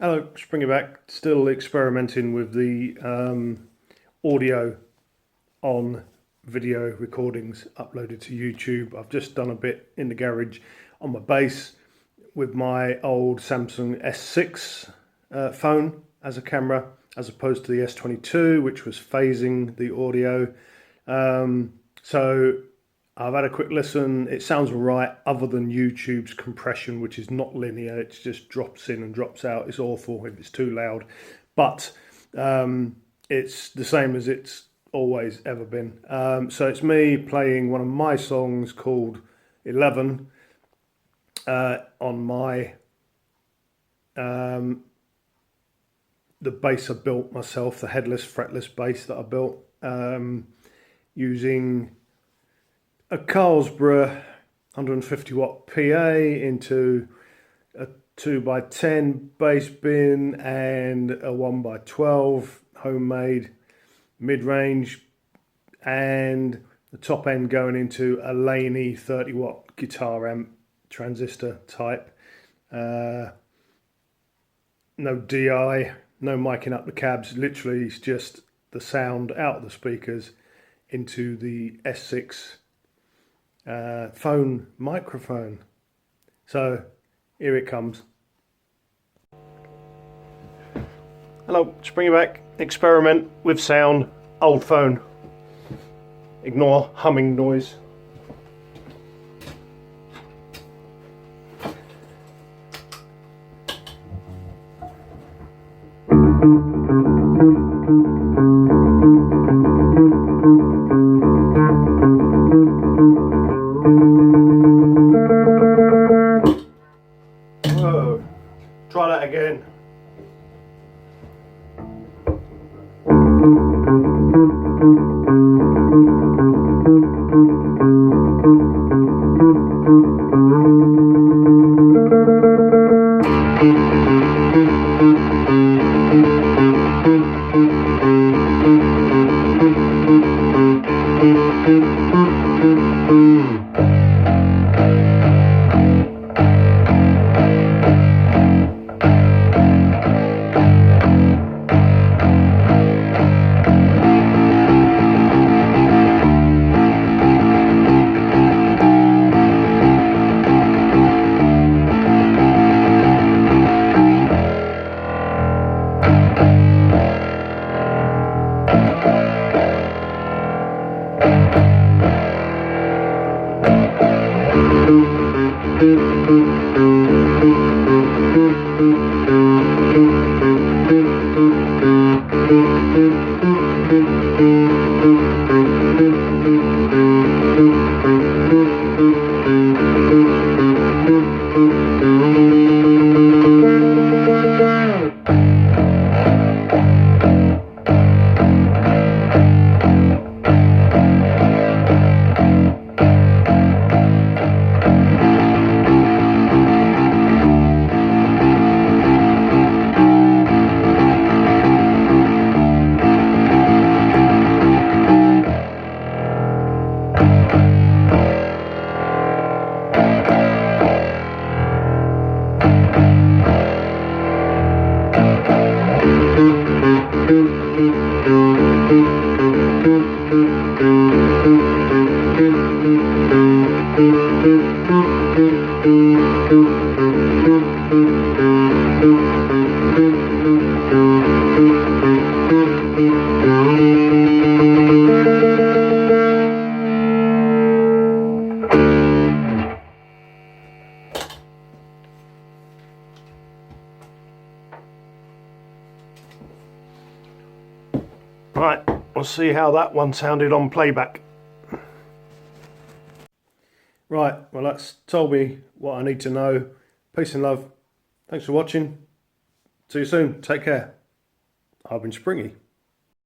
Hello, Springer back. Still experimenting with the audio on video recordings uploaded to YouTube. I've just done a bit in the garage on my bass with my old Samsung S6 phone as a camera, as opposed to the S22, which was phasing the audio. So I've had a quick listen. It sounds all right, other than YouTube's compression, which is not linear. It just drops in and drops out. It's awful if it's too loud, but it's the same as it's always ever been. So it's me playing one of my songs called 11 on my the bass I built myself, the headless fretless bass that I built using a Carlsberg 150 watt PA into a 2x10 bass bin and a 1x12 homemade mid-range, and the top end going into a Laney 30 watt guitar amp, transistor type. No DI, no miking up the cabs, literally it's just the sound out of the speakers into the S6 phone microphone. So here it comes. Hello, Springer back. Experiment with sound, old phone. Ignore humming noise. Whoa, try that again. Right, we'll see how that one sounded on playback. Right, well that's told me what I need to know. Peace and love. Thanks for watching. See you soon. Take care. I've been Springy.